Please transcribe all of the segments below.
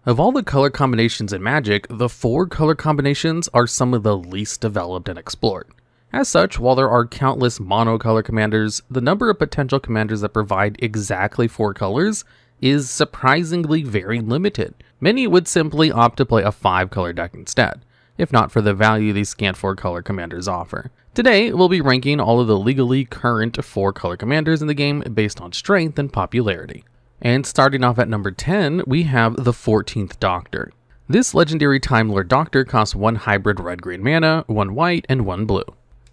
Of all the color combinations in Magic, the 4 color combinations are some of the least developed and explored. As such, while there are countless monocolor commanders, the number of potential commanders that provide exactly 4 colors is surprisingly very limited. Many would simply opt to play a 5-color deck instead, if not for the value these scant 4-color commanders offer. Today, we'll be ranking all of the legally current 4-color commanders in the game based on strength and popularity. And starting off at number 10, we have the 14th Doctor. This legendary Time Lord Doctor costs 1 hybrid red-green mana, 1 white, and 1 blue.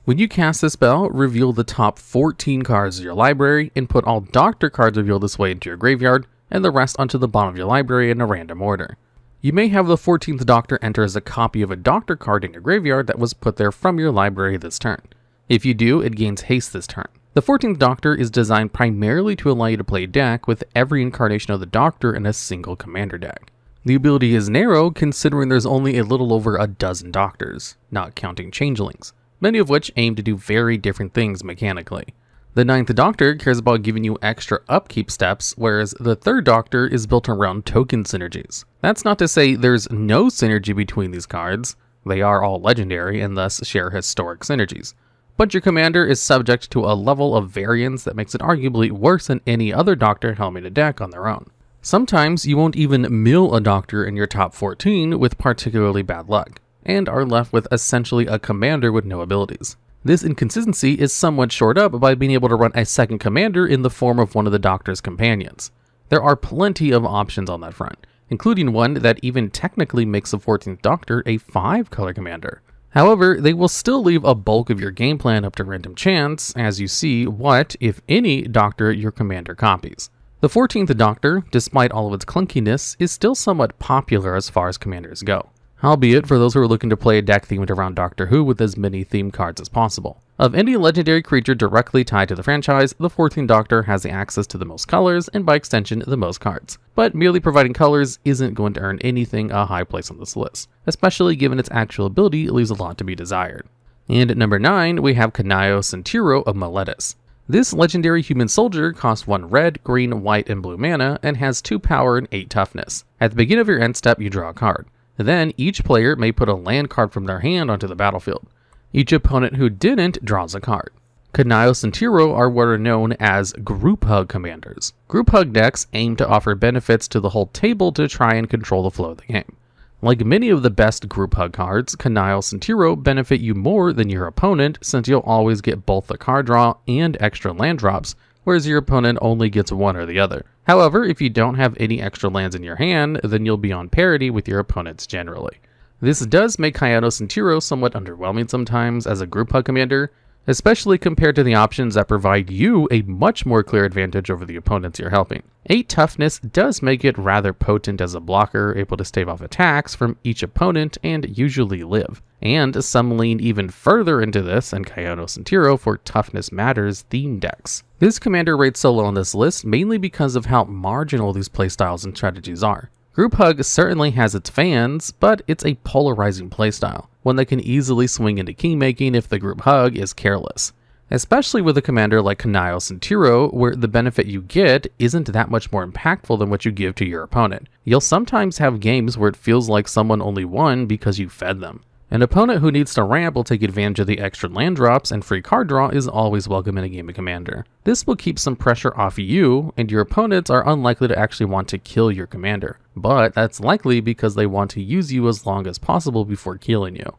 When you cast this spell, reveal the top 14 cards of your library and put all Doctor cards revealed this way into your graveyard and the rest onto the bottom of your library in a random order. You may have the 14th Doctor enter as a copy of a Doctor card in your graveyard that was put there from your library this turn. If you do, it gains haste this turn. The 14th Doctor is designed primarily to allow you to play a deck with every incarnation of the Doctor in a single commander deck. The ability is narrow considering there's only a little over a dozen Doctors, not counting changelings, many of which aim to do very different things mechanically. The 9th Doctor cares about giving you extra upkeep steps, whereas the 3rd Doctor is built around token synergies. That's not to say there's no synergy between these cards. They are all legendary and thus share historic synergies. But your commander is subject to a level of variance that makes it arguably worse than any other Doctor helming a deck on their own. Sometimes you won't even mill a Doctor in your top 14 with particularly bad luck, and are left with essentially a commander with no abilities. This inconsistency is somewhat shored up by being able to run a second commander in the form of one of the Doctor's companions. There are plenty of options on that front, including one that even technically makes the 14th Doctor a 5-color commander. However, they will still leave a bulk of your game plan up to random chance as you see what, if any, Doctor your commander copies. The 14th Doctor, despite all of its clunkiness, is still somewhat popular as far as commanders go. Albeit for those who are looking to play a deck themed around Doctor Who with as many theme cards as possible. Of any legendary creature directly tied to the franchise, the 14th Doctor has the access to the most colors and by extension the most cards. But merely providing colors isn't going to earn anything a high place on this list, especially given its actual ability leaves a lot to be desired. And at number 9, we have Kynaios and Tiro of Meletis. This legendary human soldier costs 1 red, green, white, and blue mana and has 2 power and 8 toughness. At the beginning of your end step, you draw a card. Then, each player may put a land card from their hand onto the battlefield. Each opponent who didn't draws a card. Kynaios and Tiro are what are known as Group Hug commanders. Group Hug decks aim to offer benefits to the whole table to try and control the flow of the game. Like many of the best Group Hug cards, Kynaios and Tiro benefit you more than your opponent since you'll always get both the card draw and extra land drops, whereas your opponent only gets one or the other. However, if you don't have any extra lands in your hand, then you'll be on parity with your opponents generally. This does make Kynaios and Tiro somewhat underwhelming sometimes as a group hug commander, especially compared to the options that provide you a much more clear advantage over the opponents you're helping. 8 toughness does make it rather potent as a blocker, able to stave off attacks from each opponent and usually live. And some lean even further into this in Kynaios and Tiro for Toughness Matters theme decks. This commander rates so low on this list mainly because of how marginal these playstyles and strategies are. Group Hug certainly has its fans, but it's a polarizing playstyle, one that can easily swing into kingmaking if the Group Hug is careless. Especially with a commander like Kynaios and Tiro, where the benefit you get isn't that much more impactful than what you give to your opponent. You'll sometimes have games where it feels like someone only won because you fed them. An opponent who needs to ramp will take advantage of the extra land drops, and free card draw is always welcome in a game of Commander. This will keep some pressure off you, and your opponents are unlikely to actually want to kill your commander. But that's likely because they want to use you as long as possible before killing you.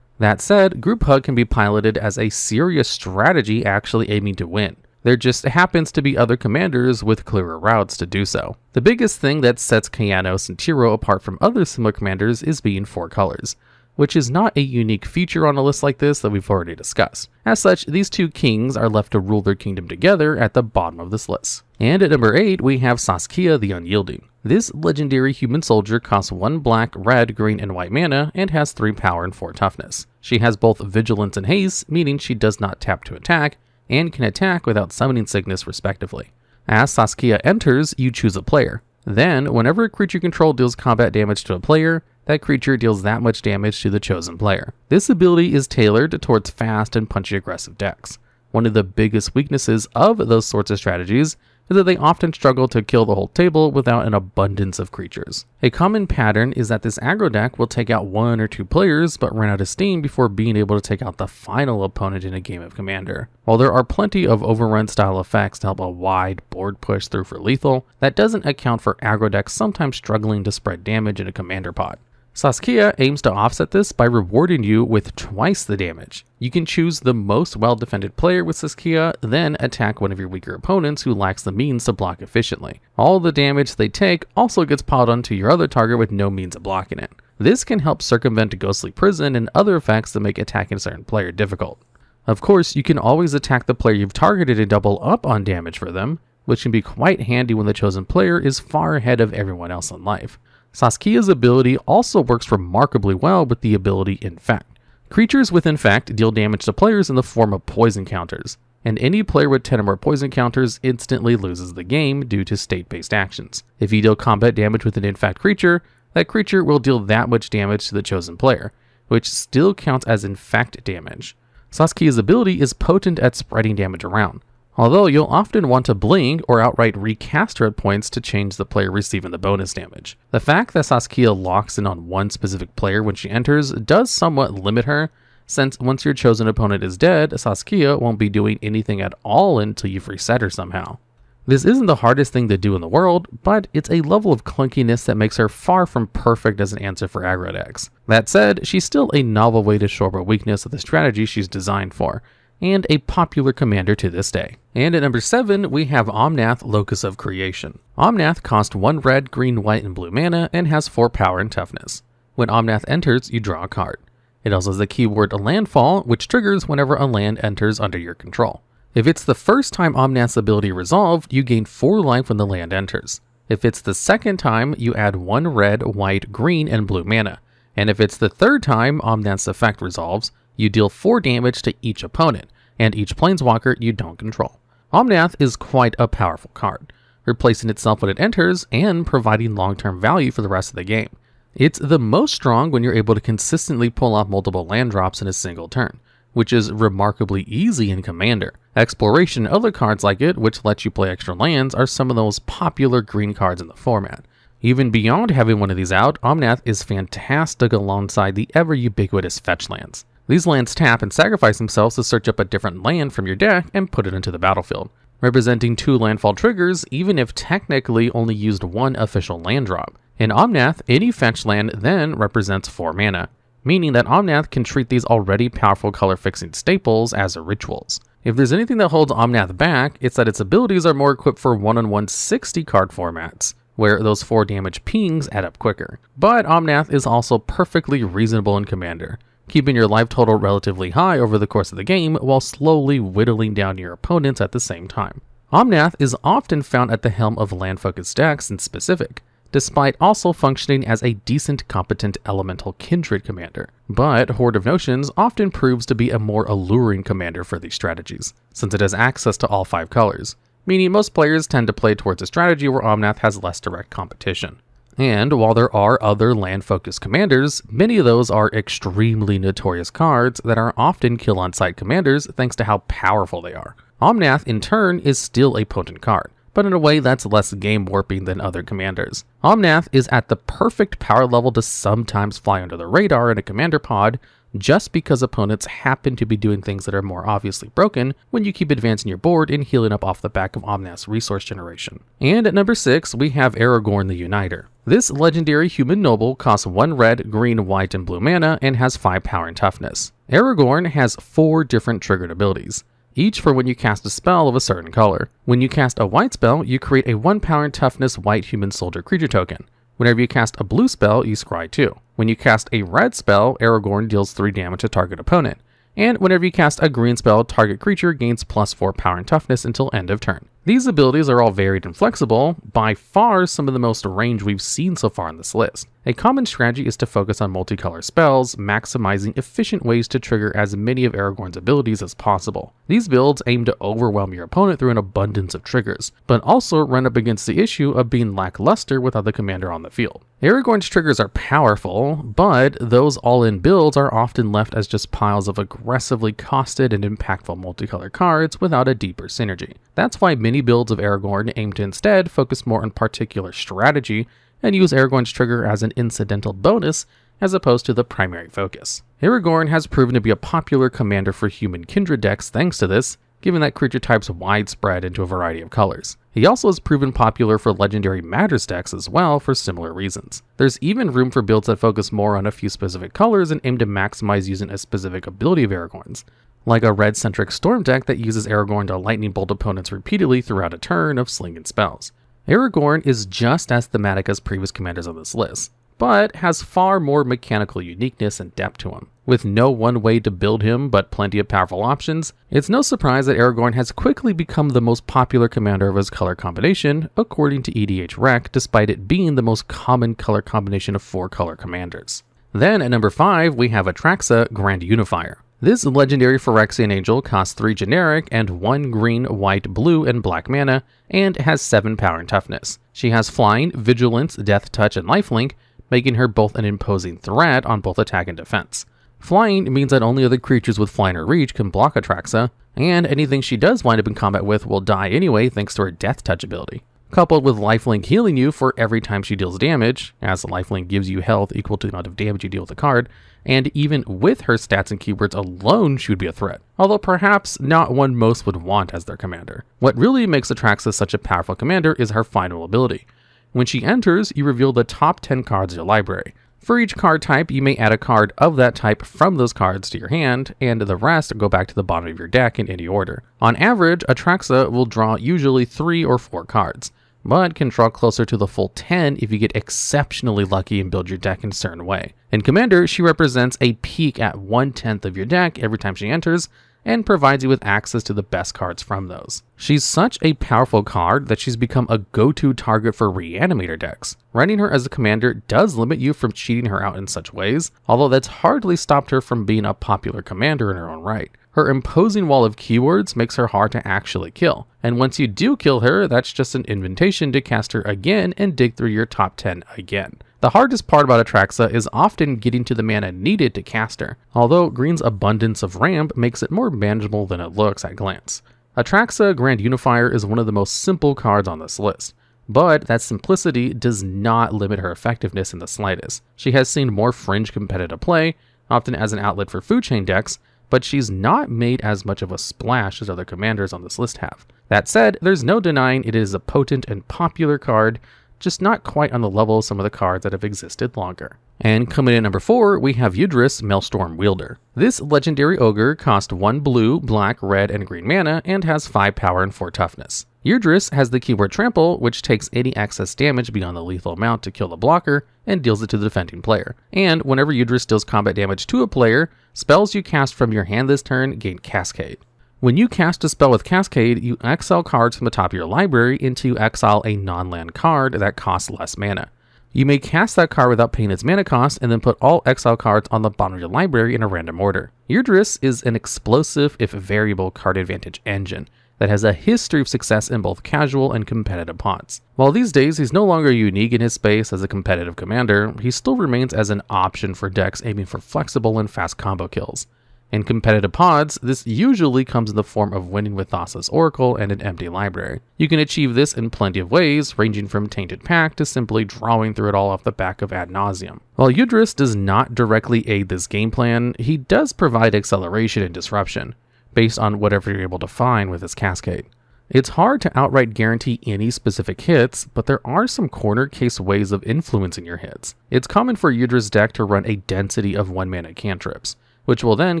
That said, Group Hug can be piloted as a serious strategy actually aiming to win. There just happens to be other commanders with clearer routes to do so. The biggest thing that sets Kynaios and Tiro apart from other similar commanders is being 4 colors, which is not a unique feature on a list like this that we've already discussed. As such, these 2 kings are left to rule their kingdom together at the bottom of this list. And at number 8, we have Saskia the Unyielding. This legendary human soldier costs 1 black, red, green, and white mana and has 3 power and 4 toughness. She has both vigilance and haste, meaning she does not tap to attack, and can attack without summoning sickness respectively. As Saskia enters, you choose a player. Then, whenever a creature you control deals combat damage to a player, that creature deals that much damage to the chosen player. This ability is tailored towards fast and punchy aggressive decks. One of the biggest weaknesses of those sorts of strategies is that they often struggle to kill the whole table without an abundance of creatures. A common pattern is that this aggro deck will take out 1 or 2 players but run out of steam before being able to take out the final opponent in a game of Commander. While there are plenty of overrun style effects to help a wide board push through for lethal, that doesn't account for aggro decks sometimes struggling to spread damage in a Commander pod. Saskia aims to offset this by rewarding you with twice the damage. You can choose the most well-defended player with Saskia, then attack one of your weaker opponents who lacks the means to block efficiently. All the damage they take also gets piled onto your other target with no means of blocking it. This can help circumvent Ghostly Prison and other effects that make attacking a certain player difficult. Of course, you can always attack the player you've targeted and double up on damage for them, which can be quite handy when the chosen player is far ahead of everyone else in life. Saskia's ability also works remarkably well with the ability Infect. Creatures with Infect deal damage to players in the form of poison counters, and any player with 10 or more poison counters instantly loses the game due to state-based actions. If you deal combat damage with an Infect creature, that creature will deal that much damage to the chosen player, which still counts as Infect damage. Saskia's ability is potent at spreading damage around, although you'll often want to blink or outright recast her at points to change the player receiving the bonus damage. The fact that Saskia locks in on one specific player when she enters does somewhat limit her, since once your chosen opponent is dead, Saskia won't be doing anything at all until you've reset her somehow. This isn't the hardest thing to do in the world, but it's a level of clunkiness that makes her far from perfect as an answer for aggro decks. That said, she's still a novel way to shore up a weakness of the strategy she's designed for, and a popular commander to this day. And at number 7, we have Omnath, Locus of Creation. Omnath costs 1 red, green, white, and blue mana, and has 4 power and toughness. When Omnath enters, you draw a card. It also has the keyword landfall, which triggers whenever a land enters under your control. If it's the first time Omnath's ability resolved, you gain 4 life when the land enters. If it's the second time, you add 1 red, white, green, and blue mana. And if it's the third time Omnath's effect resolves, you deal 4 damage to each opponent, and each planeswalker you don't control. Omnath is quite a powerful card, replacing itself when it enters and providing long-term value for the rest of the game. It's the most strong when you're able to consistently pull off multiple land drops in a single turn, which is remarkably easy in Commander. Exploration and other cards like it, which let you play extra lands, are some of the most popular green cards in the format. Even beyond having one of these out, Omnath is fantastic alongside the ever-ubiquitous fetch lands. These lands tap and sacrifice themselves to search up a different land from your deck and put it into the battlefield, representing 2 landfall triggers even if technically only used 1 official land drop. In Omnath, any fetch land then represents 4 mana, meaning that Omnath can treat these already powerful color-fixing staples as rituals. If there's anything that holds Omnath back, it's that its abilities are more equipped for 1-on-1 60 card formats, where those 4 damage pings add up quicker. But Omnath is also perfectly reasonable in Commander, keeping your life total relatively high over the course of the game while slowly whittling down your opponents at the same time. Omnath is often found at the helm of land-focused decks in specific, despite also functioning as a decent competent elemental kindred commander. But Horde of Notions often proves to be a more alluring commander for these strategies, since it has access to all 5 colors, meaning most players tend to play towards a strategy where Omnath has less direct competition. And while there are other land-focused commanders, many of those are extremely notorious cards that are often kill-on-sight commanders thanks to how powerful they are. Omnath, in turn, is still a potent card, but in a way that's less game-warping than other commanders. Omnath is at the perfect power level to sometimes fly under the radar in a commander pod, just because opponents happen to be doing things that are more obviously broken when you keep advancing your board and healing up off the back of Omnath's resource generation. And at number 6, we have Aragorn the Uniter. This legendary human noble costs 1 red, green, white, and blue mana and has 5 power and toughness. Aragorn has 4 different triggered abilities, each for when you cast a spell of a certain color. When you cast a white spell, you create a 1 power and toughness white human soldier creature token. Whenever you cast a blue spell, you scry 2. When you cast a red spell, Aragorn deals 3 damage to target opponent. And whenever you cast a green spell, target creature gains +4 power and toughness until end of turn. These abilities are all varied and flexible, by far some of the most range we've seen so far on this list. A common strategy is to focus on multicolor spells, maximizing efficient ways to trigger as many of Aragorn's abilities as possible. These builds aim to overwhelm your opponent through an abundance of triggers, but also run up against the issue of being lackluster without the commander on the field. Aragorn's triggers are powerful, but those all-in builds are often left as just piles of aggressively costed and impactful multicolor cards without a deeper synergy. That's why many many builds of Aragorn aim to instead focus more on particular strategy and use Aragorn's trigger as an incidental bonus as opposed to the primary focus. Aragorn has proven to be a popular commander for human kindred decks thanks to this, given that creature types widespread into a variety of colors. He also has proven popular for legendary matters decks as well for similar reasons. There's even room for builds that focus more on a few specific colors and aim to maximize using a specific ability of Aragorn's, like a red-centric storm deck that uses Aragorn to lightning bolt opponents repeatedly throughout a turn of slinging spells. Aragorn is just as thematic as previous commanders on this list, but has far more mechanical uniqueness and depth to him. With no one way to build him but plenty of powerful options, it's no surprise that Aragorn has quickly become the most popular commander of his color combination, according to EDH Rec, despite it being the most common color combination of 4 color commanders. Then at number 5, we have Atraxa, Grand Unifier. This legendary Phyrexian angel costs 3 generic and 1 green, white, blue, and black mana, and has 7 power and toughness. She has flying, vigilance, death touch, and lifelink, making her both an imposing threat on both attack and defense. Flying means that only other creatures with flying or reach can block Atraxa, and anything she does wind up in combat with will die anyway thanks to her death touch ability. Coupled with lifelink healing you for every time she deals damage, as lifelink gives you health equal to the amount of damage you deal with a card, and even with her stats and keywords alone she would be a threat, although perhaps not one most would want as their commander. What really makes Atraxa such a powerful commander is her final ability. When she enters, you reveal the top 10 cards of your library. For each card type, you may add a card of that type from those cards to your hand, and the rest go back to the bottom of your deck in any order. On average, Atraxa will draw usually 3 or 4 cards, but can draw closer to the full 10 if you get exceptionally lucky and build your deck in a certain way. In Commander, she represents a peak at 1/10 of your deck every time she enters, and provides you with access to the best cards from those. She's such a powerful card that she's become a go-to target for reanimator decks. Running her as a commander does limit you from cheating her out in such ways, although that's hardly stopped her from being a popular commander in her own right. Her imposing wall of keywords makes her hard to actually kill, and once you do kill her, that's just an invitation to cast her again and dig through your top 10 again. The hardest part about Atraxa is often getting to the mana needed to cast her, although green's abundance of ramp makes it more manageable than it looks at glance. Atraxa Grand Unifier is one of the most simple cards on this list, but that simplicity does not limit her effectiveness in the slightest. She has seen more fringe competitive play, often as an outlet for food chain decks, but she's not made as much of a splash as other commanders on this list have. That said, there's no denying it is a potent and popular card, just not quite on the level of some of the cards that have existed longer. And coming in at number 4, we have Yidris, Maelstrom Wielder. This legendary ogre costs 1 blue, black, red, and green mana, and has 5 power and 4 toughness. Yidris has the keyword Trample, which takes any excess damage beyond the lethal amount to kill the blocker, and deals it to the defending player. And whenever Yidris deals combat damage to a player, spells you cast from your hand this turn gain Cascade. When you cast a spell with Cascade, you exile cards from the top of your library into exile a non-land card that costs less mana. You may cast that card without paying its mana cost, and then put all exile cards on the bottom of your library in a random order. Yidris is an explosive, if variable, card advantage engine that has a history of success in both casual and competitive pods. While these days he's no longer unique in his space as a competitive commander, he still remains as an option for decks aiming for flexible and fast combo kills. In competitive pods, this usually comes in the form of winning with Thassa's Oracle and an empty library. You can achieve this in plenty of ways, ranging from Tainted Pact to simply drawing through it all off the back of Ad Nauseam. While Yidris does not directly aid this game plan, he does provide acceleration and disruption, based on whatever you're able to find with his Cascade. It's hard to outright guarantee any specific hits, but there are some corner case ways of influencing your hits. It's common for Yidris' deck to run a density of 1 mana cantrips, which will then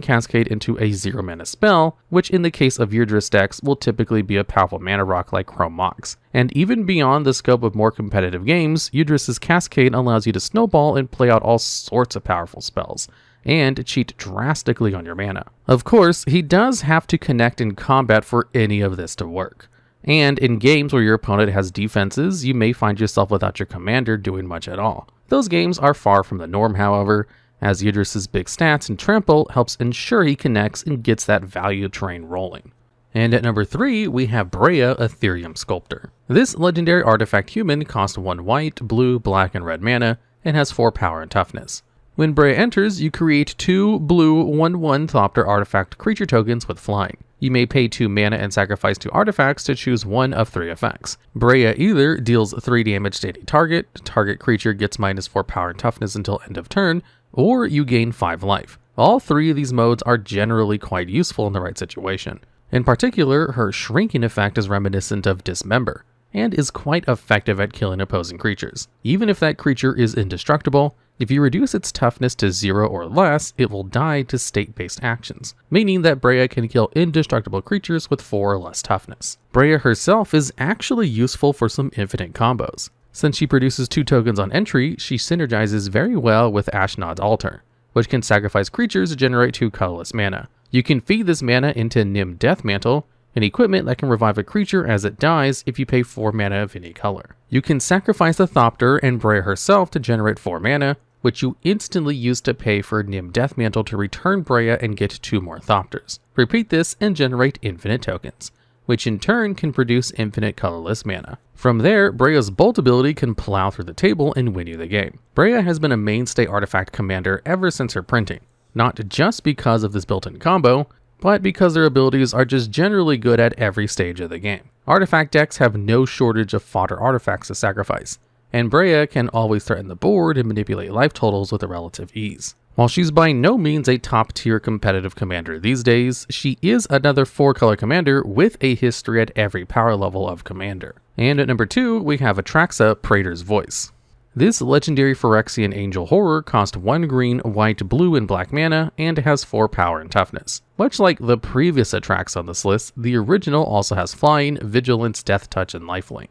cascade into a 0 mana spell, which in the case of Yidris decks will typically be a powerful mana rock like Chrome Mox. And even beyond the scope of more competitive games, Yidris' Cascade allows you to snowball and play out all sorts of powerful spells, and cheat drastically on your mana. Of course, he does have to connect in combat for any of this to work. And in games where your opponent has defenses, you may find yourself without your commander doing much at all. Those games are far from the norm, however, as Yidris' big stats and trample helps ensure he connects and gets that value train rolling. And at number 3, we have Breya, Etherium Sculptor. This legendary artifact human costs 1 white, blue, black, and red mana, and has 4 power and toughness. When Breya enters, you create 2 blue 1/1 Thopter artifact creature tokens with flying. You may pay 2 mana and sacrifice 2 artifacts to choose one of 3 effects. Breya either deals 3 damage to any target creature gets -4 power and toughness until end of turn, or you gain 5 life. All 3 of these modes are generally quite useful in the right situation. In particular, her shrinking effect is reminiscent of Dismember, and is quite effective at killing opposing creatures. Even if that creature is indestructible, if you reduce its toughness to 0 or less, it will die to state-based actions, meaning that Breya can kill indestructible creatures with 4 or less toughness. Breya herself is actually useful for some infinite combos. Since she produces 2 tokens on entry, she synergizes very well with Ashnod's Altar, which can sacrifice creatures to generate 2 colorless mana. You can feed this mana into Nim Deathmantle, an equipment that can revive a creature as it dies if you pay 4 mana of any color. You can sacrifice the Thopter and Breya herself to generate 4 mana, which you instantly use to pay for Nim Deathmantle to return Breya and get 2 more Thopters. Repeat this and generate infinite tokens, which in turn can produce infinite colorless mana. From there, Breya's Bolt ability can plow through the table and win you the game. Breya has been a mainstay artifact commander ever since her printing, not just because of this built-in combo, but because their abilities are just generally good at every stage of the game. Artifact decks have no shortage of fodder artifacts to sacrifice, and Breya can always threaten the board and manipulate life totals with a relative ease. While she's by no means a top-tier competitive commander these days, she is another 4-color commander with a history at every power level of commander. And at number 2, we have Atraxa, Praetor's Voice. This legendary Phyrexian angel horror costs 1 green, white, blue, and black mana, and has 4 power and toughness. Much like the previous Atraxa on this list, the original also has flying, vigilance, death touch, and lifelink.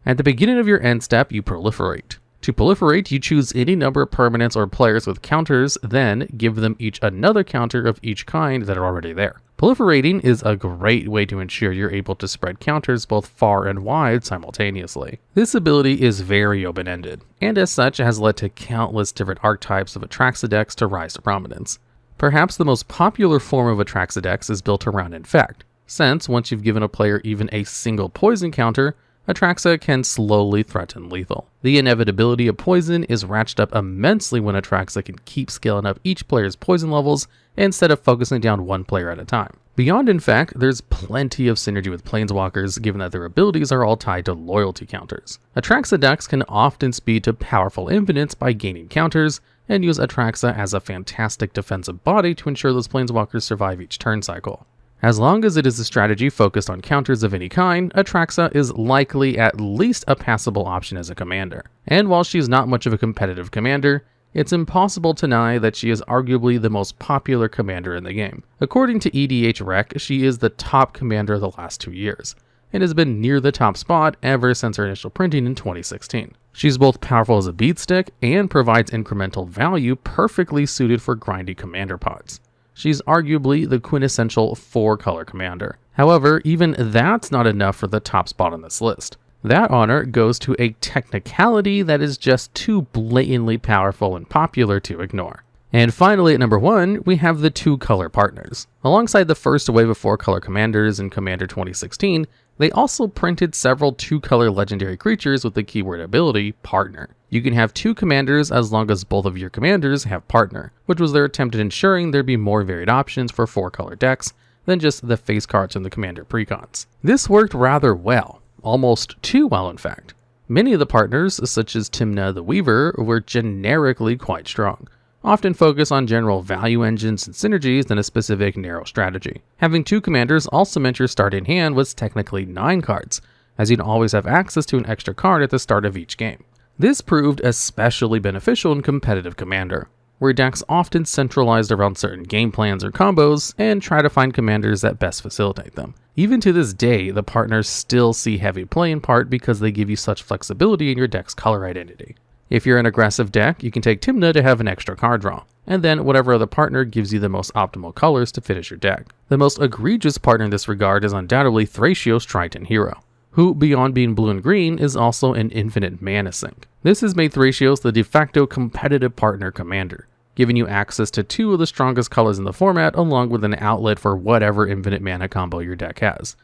At the beginning of your end step, you proliferate. To proliferate, you choose any number of permanents or players with counters, then give them each another counter of each kind that are already there. Proliferating is a great way to ensure you're able to spread counters both far and wide simultaneously. This ability is very open-ended, and as such has led to countless different archetypes of Atraxa decks to rise to prominence. Perhaps the most popular form of Atraxa decks is built around Infect, since once you've given a player even a single poison counter, Atraxa can slowly threaten lethal. The inevitability of poison is ratcheted up immensely when Atraxa can keep scaling up each player's poison levels instead of focusing down one player at a time. Beyond Infect, there's plenty of synergy with Planeswalkers given that their abilities are all tied to loyalty counters. Atraxa decks can often speed to powerful infinites by gaining counters, and use Atraxa as a fantastic defensive body to ensure those Planeswalkers survive each turn cycle. As long as it is a strategy focused on counters of any kind, Atraxa is likely at least a passable option as a commander. And while she's not much of a competitive commander, it's impossible to deny that she is arguably the most popular commander in the game. According to EDH Rec, she is the top commander of the last 2 years, and has been near the top spot ever since her initial printing in 2016. She's both powerful as a beatstick and provides incremental value perfectly suited for grindy commander pods. She's arguably the quintessential 4-color commander. However, even that's not enough for the top spot on this list. That honor goes to a technicality that is just too blatantly powerful and popular to ignore. And finally at number 1, we have the 2-color partners. Alongside the first wave of 4-color commanders in Commander 2016, they also printed several 2-color legendary creatures with the keyword ability, Partner. You can have 2 commanders as long as both of your commanders have Partner, which was their attempt at ensuring there'd be more varied options for 4-color decks than just the face cards from the commander precons. This worked rather well, almost too well in fact. Many of the partners, such as Tymna the Weaver, were generically quite strong, often focus on general value engines and synergies than a specific narrow strategy. Having 2 commanders also meant your starting hand was technically 9 cards, as you'd always have access to an extra card at the start of each game. This proved especially beneficial in competitive Commander, where decks often centralized around certain game plans or combos and try to find commanders that best facilitate them. Even to this day, the partners still see heavy play in part because they give you such flexibility in your deck's color identity. If you're an aggressive deck, you can take Tymna to have an extra card draw, and then whatever other partner gives you the most optimal colors to finish your deck. The most egregious partner in this regard is undoubtedly Thrasios Triton Hero, who beyond being blue and green is also an infinite mana sink. This has made Thrasios the de facto competitive partner commander, giving you access to 2 of the strongest colors in the format along with an outlet for whatever infinite mana combo your deck has.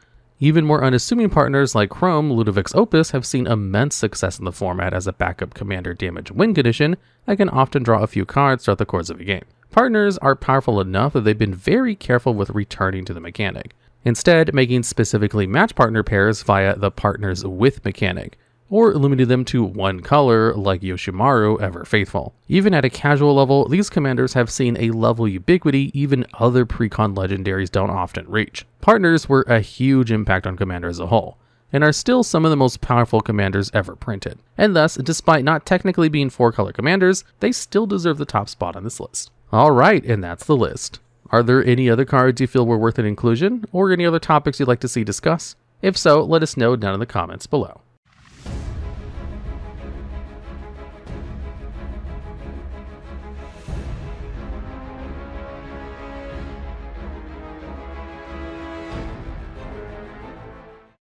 Even more unassuming partners like Chrome, Ludovic's Opus have seen immense success in the format as a backup commander damage win condition that can often draw a few cards throughout the course of a game. Partners are powerful enough that they've been very careful with returning to the mechanic, instead making specifically match partner pairs via the partners with mechanic, or limiting them to one color like Yoshimaru Ever Faithful. Even at a casual level, these commanders have seen a level ubiquity even other pre-con legendaries don't often reach. Partners were a huge impact on Commander as a whole, and are still some of the most powerful commanders ever printed. And thus, despite not technically being 4-color commanders, they still deserve the top spot on this list. Alright, and that's the list. Are there any other cards you feel were worth an inclusion, or any other topics you'd like to see discussed? If so, let us know down in the comments below.